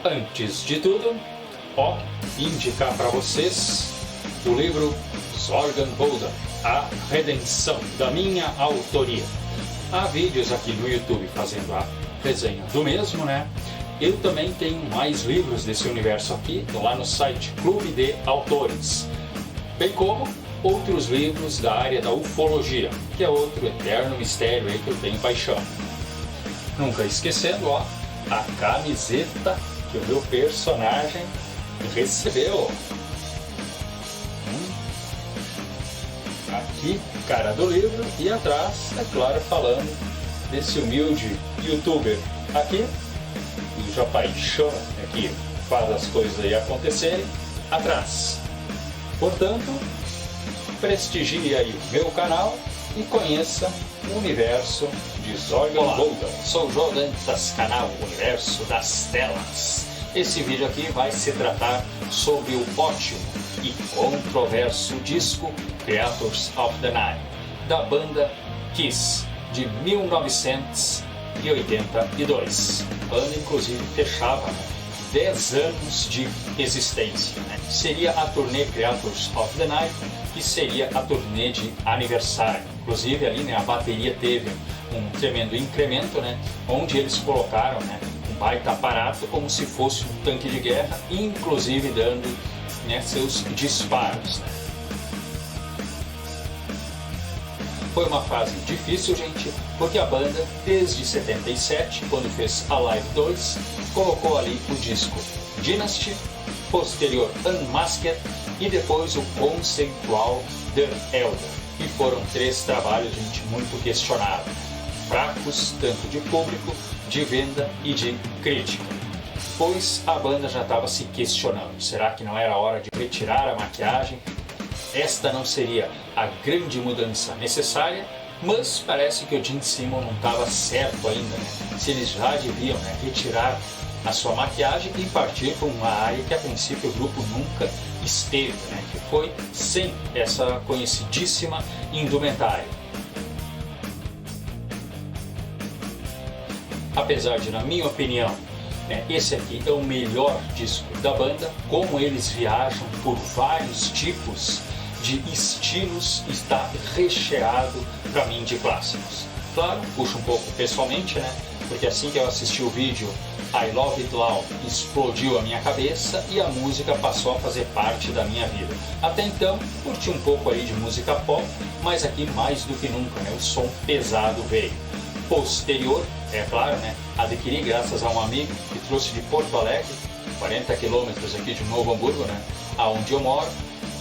Antes de tudo, indicar para vocês o livro Zorganboden, A Redenção, da minha autoria. Há vídeos aqui no YouTube fazendo a resenha do mesmo, né? Eu também tenho mais livros desse universo aqui, lá no site Clube de Autores, bem como outros livros da área da ufologia, que é outro eterno mistério aí que eu tenho paixão. Nunca esquecendo, a camiseta que o meu personagem recebeu. Aqui, cara do livro, e atrás, é claro, falando desse humilde youtuber aqui, cuja paixão aqui faz as coisas aí acontecerem, atrás. Portanto, prestigie aí meu canal e conheça o universo de Zorganboden. Sou o João Dantas, canal Universo das Telas. Esse vídeo aqui vai se tratar sobre o ótimo e controverso disco Creatures of the Night, da banda Kiss, de 1982. A banda, inclusive, fechava 10 anos de existência. Seria a turnê Creatures of the Night, que seria a turnê de aniversário. Inclusive, ali, a bateria teve um tremendo incremento, onde eles colocaram um baita aparato como se fosse um tanque de guerra, inclusive dando seus disparos. Foi uma fase difícil, gente, porque a banda, desde 77, quando fez a Live 2, colocou ali o disco Dynasty, posterior Unmasked e depois o conceitual The Elder. E foram 3 trabalhos, gente, muito questionados, fracos tanto de público, de venda e de crítica. Pois a banda já estava se questionando, será que não era hora de retirar a maquiagem? Esta não seria a grande mudança necessária, mas parece que o Gene Simmons não estava certo ainda, se eles já deviam retirar a sua maquiagem e partir para uma área que a princípio o grupo nunca esteve, que foi sem essa conhecidíssima indumentária. Apesar de, na minha opinião, esse aqui é o melhor disco da banda, como eles viajam por vários tipos de estilos, está recheado para mim de clássicos. Claro, puxo um pouco pessoalmente, porque assim que eu assisti o vídeo I Love It Loud, explodiu a minha cabeça e a música passou a fazer parte da minha vida. Até então, curti um pouco aí de música pop, mas aqui mais do que nunca, o som pesado veio. Posterior, é claro, adquiri graças a um amigo que trouxe de Porto Alegre, 40 quilômetros aqui de Novo Hamburgo, aonde eu moro,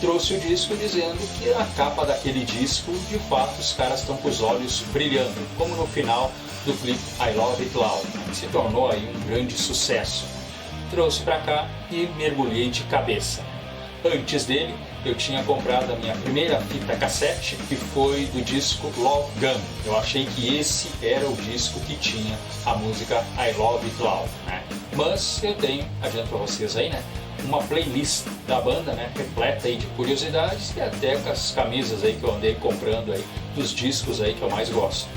trouxe o disco dizendo que a capa daquele disco, de fato, os caras estão com os olhos brilhando, como no final do clipe I Love It Loud, que se tornou aí um grande sucesso. Trouxe para cá e mergulhei de cabeça. Antes dele, eu tinha comprado a minha primeira fita cassete, que foi do disco Love Gun. Eu achei que esse era o disco que tinha a música I Love It Loud, Mas eu tenho, adianto para vocês aí, uma playlist da banda, repleta aí de curiosidades e até com as camisas aí que eu andei comprando aí, dos discos aí que eu mais gosto.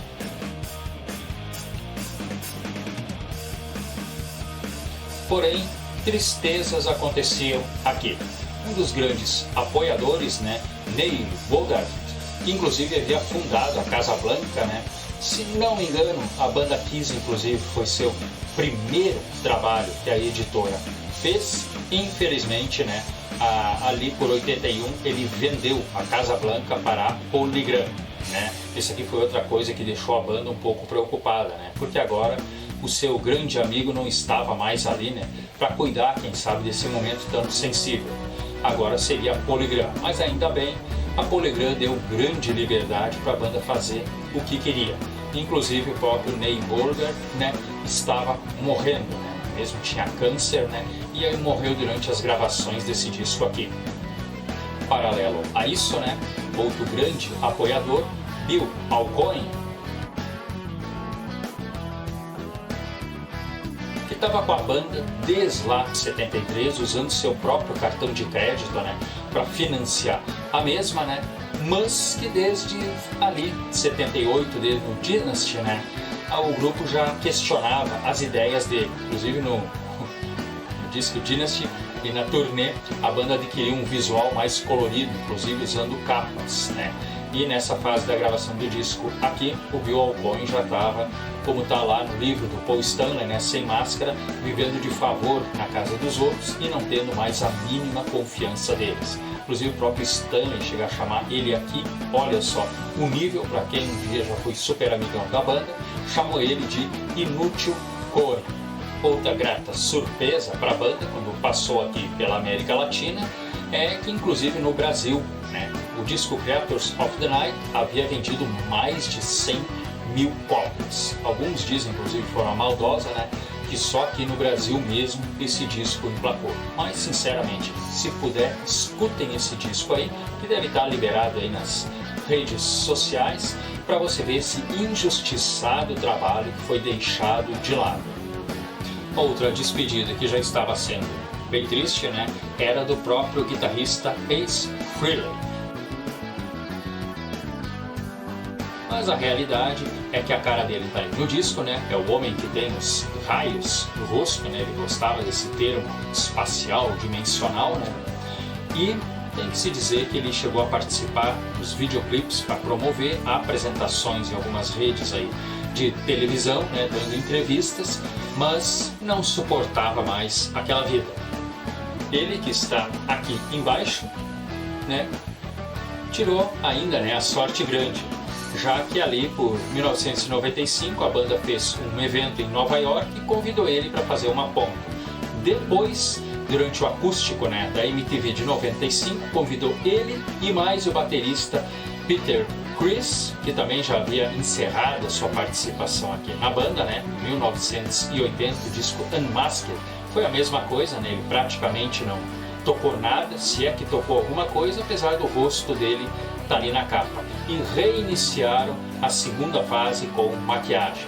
Porém, tristezas aconteciam aqui. Um dos grandes apoiadores, Neil Bogart, que inclusive havia fundado a Casa Blanca, se não me engano, a banda Kiss, inclusive, foi seu primeiro trabalho que a editora fez. Infelizmente, ali por 81, ele vendeu a Casa Blanca para a Polygram, Isso aqui foi outra coisa que deixou a banda um pouco preocupada, porque agora o seu grande amigo não estava mais ali, para cuidar, quem sabe, desse momento tão sensível. Agora seria a Polygram, mas ainda bem, a Polygram deu grande liberdade para a banda fazer o que queria. Inclusive o próprio Neil Bogart, estava morrendo, mesmo tinha câncer, e aí morreu durante as gravações desse disco aqui. Paralelo a isso, outro grande apoiador, Bill Aucoin, que estava com a banda desde lá de 73, usando seu próprio cartão de crédito, para financiar a mesma, mas que desde ali, 78, desde o Dynasty, o grupo já questionava as ideias dele. Inclusive no Disc Dynasty, e na turnê a banda adquiriu um visual mais colorido, inclusive usando capas, né? E nessa fase da gravação do disco aqui, o Bill Aucoin já estava, como está lá no livro do Paul Stanley, né, sem máscara, vivendo de favor na casa dos outros e não tendo mais a mínima confiança deles. Inclusive o próprio Stanley chega a chamar ele aqui, olha só, o nível, para quem um dia já foi super amigão da banda, chamou ele de Inútil Corno. Outra grata surpresa para a banda, quando passou aqui pela América Latina, é que inclusive no Brasil, né, o disco Creatures of the Night havia vendido mais de 100 mil cópias. Alguns dizem, inclusive de forma maldosa, né, que só aqui no Brasil mesmo esse disco emplacou. Mas sinceramente, se puder, escutem esse disco aí, que deve estar liberado aí nas redes sociais, para você ver esse injustiçado trabalho que foi deixado de lado. Outra despedida que já estava sendo bem triste, né, era do próprio guitarrista Ace Frehley. Mas a realidade é que a cara dele está aí no disco, né? É o homem que tem os raios no rosto, né? Ele gostava desse termo espacial, dimensional, né? E tem que se dizer que ele chegou a participar dos videoclipes para promover apresentações em algumas redes aí de televisão, né? Dando entrevistas, mas não suportava mais aquela vida. Ele que está aqui embaixo, né? Tirou ainda, né, a sorte grande, já que ali por 1995 a banda fez um evento em Nova York e convidou ele para fazer uma ponta. Depois, durante o acústico, né, da MTV de 95, convidou ele e mais o baterista Peter Criss, que também já havia encerrado a sua participação aqui na banda, né, em 1980, o disco Unmasked. Foi a mesma coisa, né, ele praticamente não tocou nada, se é que tocou alguma coisa, apesar do rosto dele estar ali na capa. E reiniciaram a segunda fase com maquiagem.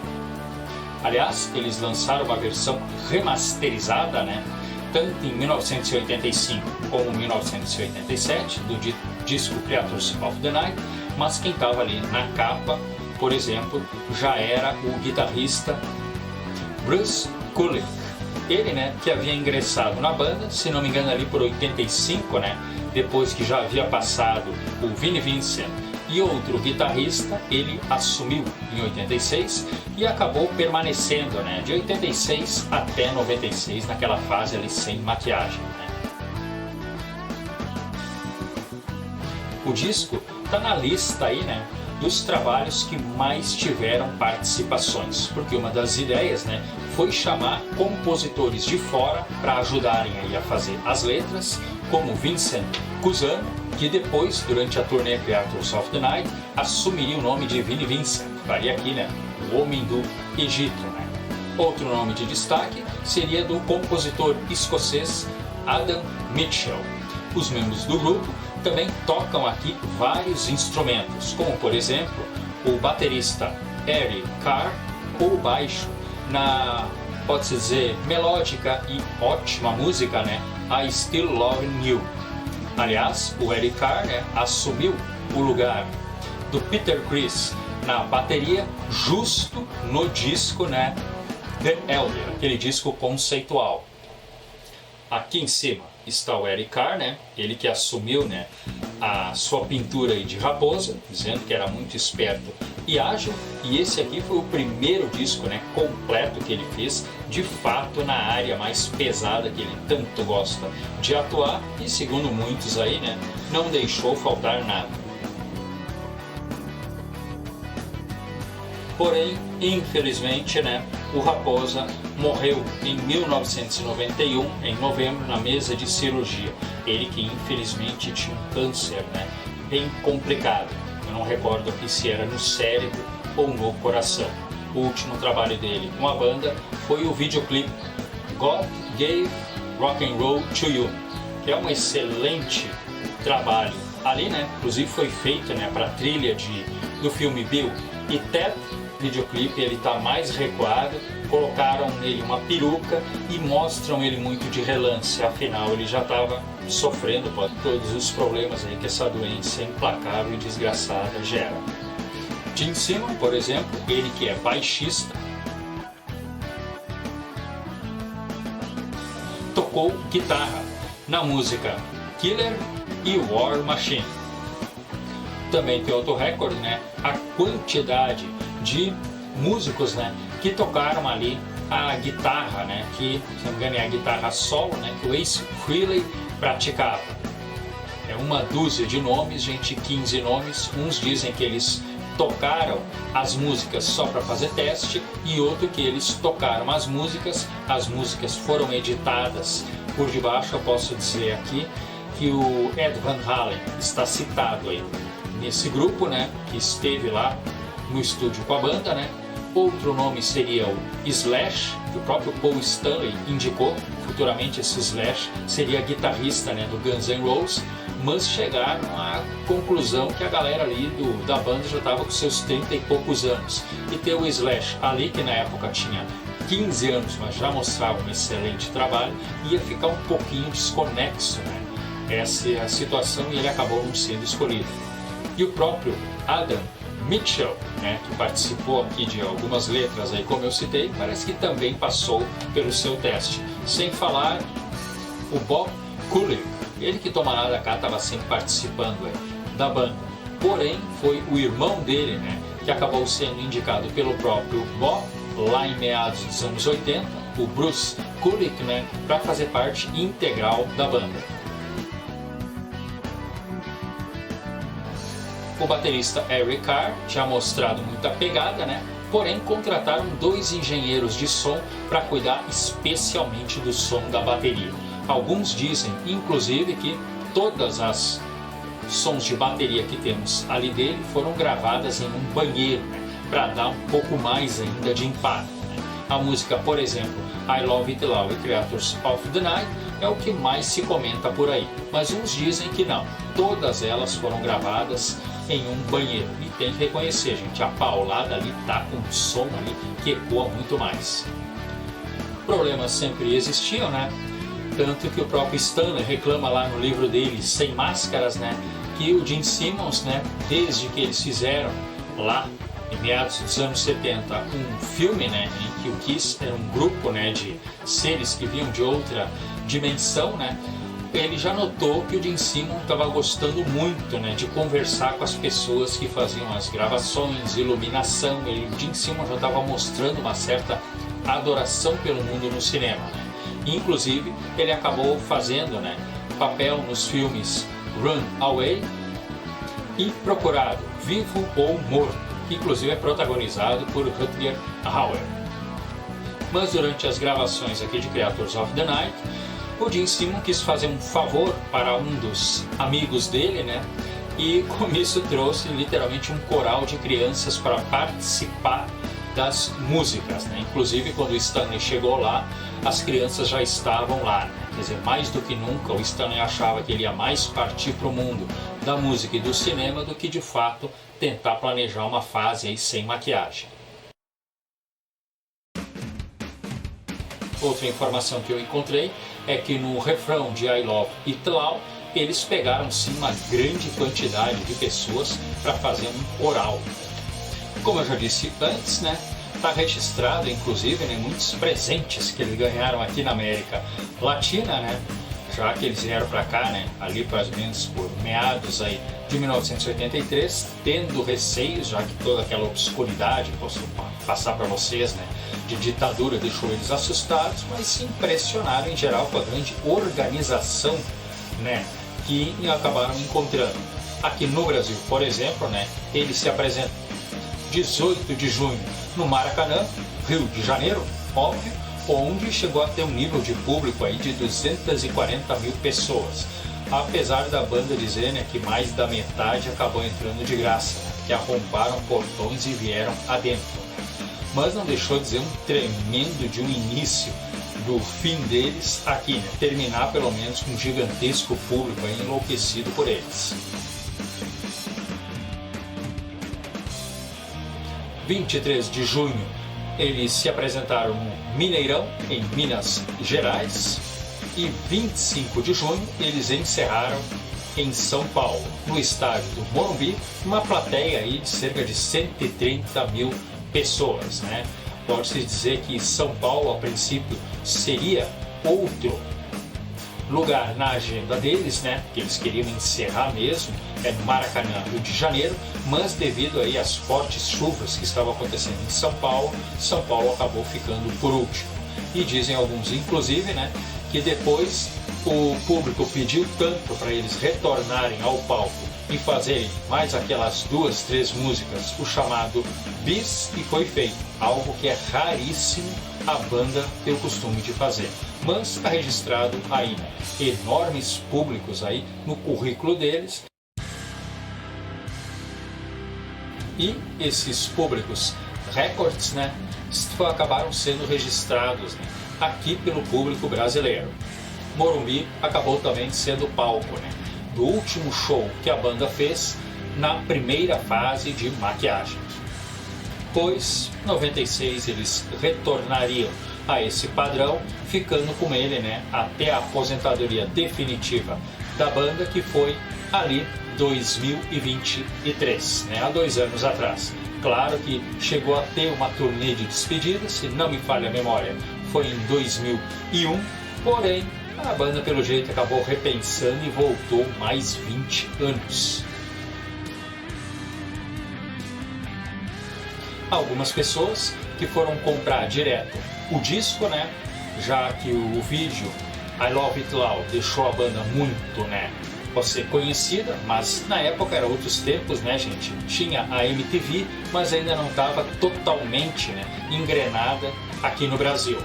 Aliás, eles lançaram uma versão remasterizada, né, tanto em 1985 como em 1987, do disco Creatures of the Night, mas quem estava ali na capa, por exemplo, já era o guitarrista Bruce Kulick. Ele, né, que havia ingressado na banda, se não me engano ali por 85, né, depois que já havia passado o Vinnie Vincent e outro guitarrista, ele assumiu em 86 e acabou permanecendo, né, de 86 até 96 naquela fase ali sem maquiagem, né. O disco está na lista aí, né, dos trabalhos que mais tiveram participações, porque uma das ideias, né, foi chamar compositores de fora para ajudarem aí a fazer as letras, como Vincent Cusano, que depois, durante a turnê Creatures of the Night, assumiria o nome de Vinnie Vincent, faria aqui, né, o Homem do Egito, né. Outro nome de destaque seria do compositor escocês Adam Mitchell. Os membros do grupo também tocam aqui vários instrumentos, como por exemplo o baterista Eric Carr ou o baixo na, pode-se dizer, melódica e ótima música, né, I Still Lovin' You. Aliás, o Eric Carr, né, assumiu o lugar do Peter Criss na bateria justo no disco, né, The Elder, aquele disco conceitual. Aqui em cima está o Eric Carr, né? Ele que assumiu, né, a sua pintura aí de raposa, dizendo que era muito esperto e ágil, e esse aqui foi o primeiro disco, né, completo que ele fez, de fato na área mais pesada que ele tanto gosta de atuar, e segundo muitos aí, né, não deixou faltar nada. Porém, infelizmente, né, o Raposa morreu em 1991, em novembro, na mesa de cirurgia. Ele que infelizmente tinha um câncer, né, bem complicado. Eu não recordo aqui se era no cérebro ou no coração. O último trabalho dele com a banda foi o videoclipe God Gave Rock and Roll to You, que é um excelente trabalho ali, né? Inclusive foi feito, né, para a trilha do filme Bill e Ted. Videoclipe, ele está mais recuado, colocaram nele uma peruca e mostram ele muito de relance, afinal ele já estava sofrendo por todos os problemas aí que essa doença implacável e desgraçada gera. Gene Simmons, por exemplo, ele que é baixista, tocou tocou guitarra na música Killer e War Machine. Também tem outro recorde, né? A quantidade de músicos, né, que tocaram ali a guitarra, né, que, se não me engano, é a guitarra solo, né, que o Ace Frehley praticava. É uma dúzia de nomes, gente, 15 nomes. Uns dizem que eles tocaram as músicas só para fazer teste, e outro que eles tocaram as músicas foram editadas por debaixo. Eu posso dizer aqui que o Ed Van Halen está citado aí nesse grupo, né, que esteve lá no estúdio com a banda, né. Outro nome seria o Slash, que o próprio Paul Stanley indicou. Futuramente esse Slash seria guitarrista, né, do Guns N' Roses, mas chegaram à conclusão que a galera ali da banda já estava com seus 30 e poucos anos. E ter o Slash ali, que na época tinha 15 anos, mas já mostrava um excelente trabalho, ia ficar um pouquinho desconexo, né? Essa é a situação, e ele acabou não sendo escolhido. E o próprio Adam Mitchell, né, que participou aqui de algumas letras aí, como eu citei, parece que também passou pelo seu teste. Sem falar o Bob Kulick, ele que toma nada cá, estava sempre participando aí da banda. Porém, foi o irmão dele, né, que acabou sendo indicado pelo próprio Bob, lá em meados dos anos 80, o Bruce Kulick, né, para fazer parte integral da banda. O baterista Eric Carr tinha mostrado muita pegada, né? Porém, contrataram 2 engenheiros de som para cuidar especialmente do som da bateria. Alguns dizem, inclusive, que todas as sons de bateria que temos ali dele foram gravadas em um banheiro, né? Para dar um pouco mais ainda de impacto, né? A música, por exemplo, I Love It Loud e Creatures of the Night é o que mais se comenta por aí. Mas uns dizem que não, todas elas foram gravadas em um banheiro. E tem que reconhecer, gente, a paulada ali tá com um som ali que ecoa muito mais. Problemas sempre existiam, né? Tanto que o próprio Stanley reclama lá no livro dele, Sem Máscaras, né? Que o Gene Simmons, né, desde que eles fizeram lá em meados dos anos 70 um filme, né, em que o Kiss era um grupo, né, de seres que vinham de outra dimensão, né, ele já notou que o Gene Simmons estava gostando muito, né, de conversar com as pessoas que faziam as gravações, iluminação. O Gene Simmons já estava mostrando uma certa adoração pelo mundo no cinema, né. Inclusive, ele acabou fazendo, né, papel nos filmes Run Away e Procurado, Vivo ou Morto, que inclusive é protagonizado por Rutger Hauer. Mas durante as gravações aqui de Creatures of the Night, o Gene Simmons quis fazer um favor para um dos amigos dele, né? E com isso trouxe literalmente um coral de crianças para participar das músicas, né? Inclusive, quando o Stanley chegou lá, as crianças já estavam lá, né? Quer dizer, mais do que nunca, o Stanley achava que ele ia mais partir para o mundo da música e do cinema do que de fato tentar planejar uma fase aí sem maquiagem. Outra informação que eu encontrei é que no refrão de I Love It Loud, eles pegaram sim uma grande quantidade de pessoas para fazer um coral. Como eu já disse antes, né, está registrado inclusive, né, muitos presentes que eles ganharam aqui na América Latina, né, já que eles vieram para cá, né, ali mais ou menos por meados aí de 1983, tendo receios, já que toda aquela obscuridade, posso passar para vocês, né, de ditadura deixou eles assustados, mas se impressionaram em geral com a grande organização, né, que acabaram encontrando. Aqui no Brasil, por exemplo, né, eles se apresentam 18 de junho no Maracanã, Rio de Janeiro, óbvio, onde chegou a ter um nível de público aí de 240 mil pessoas. Apesar da banda dizer, né, que mais da metade acabou entrando de graça, né, que arrombaram portões e vieram adentro. Mas não deixou de dizer um tremendo de um início do fim deles aqui, né, terminar pelo menos com um gigantesco público aí enlouquecido por eles. 23 de junho eles se apresentaram no Mineirão, em Minas Gerais, e 25 de junho eles encerraram em São Paulo, no estádio do Morumbi, uma plateia aí de cerca de 130 mil pessoas, né? Pode-se dizer que São Paulo, a princípio, seria outro lugar na agenda deles, né, que eles queriam encerrar mesmo, no Maracanã, Rio de Janeiro, mas devido aí às fortes chuvas que estavam acontecendo em São Paulo acabou ficando por último. E dizem alguns, inclusive, né, que depois o público pediu tanto para eles retornarem ao palco e fazerem mais aquelas 2, 3 músicas, o chamado bis, e foi feito, algo que é raríssimo a banda ter o costume de fazer. Mas está registrado aí, né, enormes públicos aí no currículo deles. E esses públicos recordes, né, acabaram sendo registrados, né, aqui pelo público brasileiro. Morumbi acabou também sendo palco, né, do último show que a banda fez na primeira fase de maquiagem. Pois, em 96, eles retornariam a esse padrão, ficando com ele, né, até a aposentadoria definitiva da banda, que foi ali 2023, né, há 2 anos atrás. Claro que chegou a ter uma turnê de despedida, se não me falha a memória, foi em 2001, porém a banda pelo jeito acabou repensando e voltou mais 20 anos. Algumas pessoas que foram comprar direto o disco, né, já que o vídeo I Love It Loud deixou a banda muito, né, pode ser conhecida, mas na época eram outros tempos, né, gente? Tinha a MTV, mas ainda não estava totalmente, né, engrenada aqui no Brasil.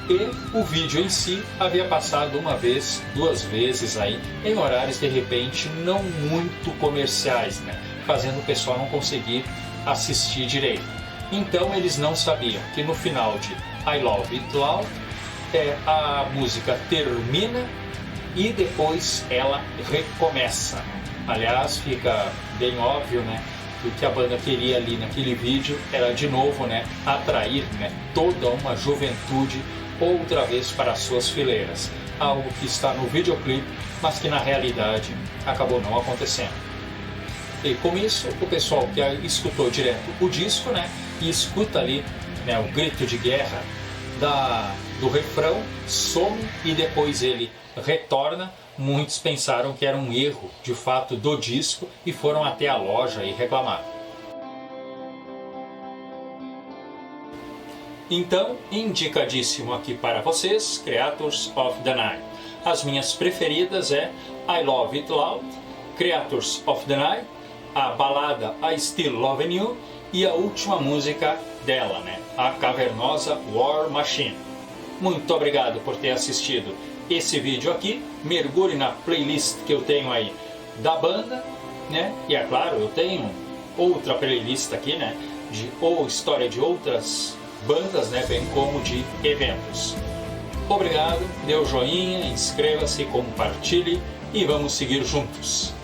E o vídeo em si havia passado 1 vez, 2 vezes aí, em horários de repente não muito comerciais, né, fazendo o pessoal não conseguir assistir direito. Então eles não sabiam que no final de I Love It Loud a música termina e depois ela recomeça. Aliás, fica bem óbvio, né, que o que a banda queria ali naquele vídeo era de novo, né, atrair, né, toda uma juventude outra vez para as suas fileiras. Algo que está no videoclipe, mas que na realidade acabou não acontecendo. E com isso, o pessoal que escutou direto o disco, né, e escuta ali, né, o grito de guerra do refrão, some e depois ele retorna. Muitos pensaram que era um erro de fato do disco e foram até a loja e reclamar. Então, indicadíssimo aqui para vocês, Creatures of the Night. As minhas preferidas é I Love It Loud, Creatures of the Night, a balada I Still Lovin' You e a última música dela, né, a cavernosa War Machine. Muito obrigado por ter assistido esse vídeo aqui. Mergulhe na playlist que eu tenho aí da banda, né, e é claro, eu tenho outra playlist aqui, né, de história de outras bandas, né, bem como de eventos. Obrigado, dê o joinha, inscreva-se, compartilhe e vamos seguir juntos.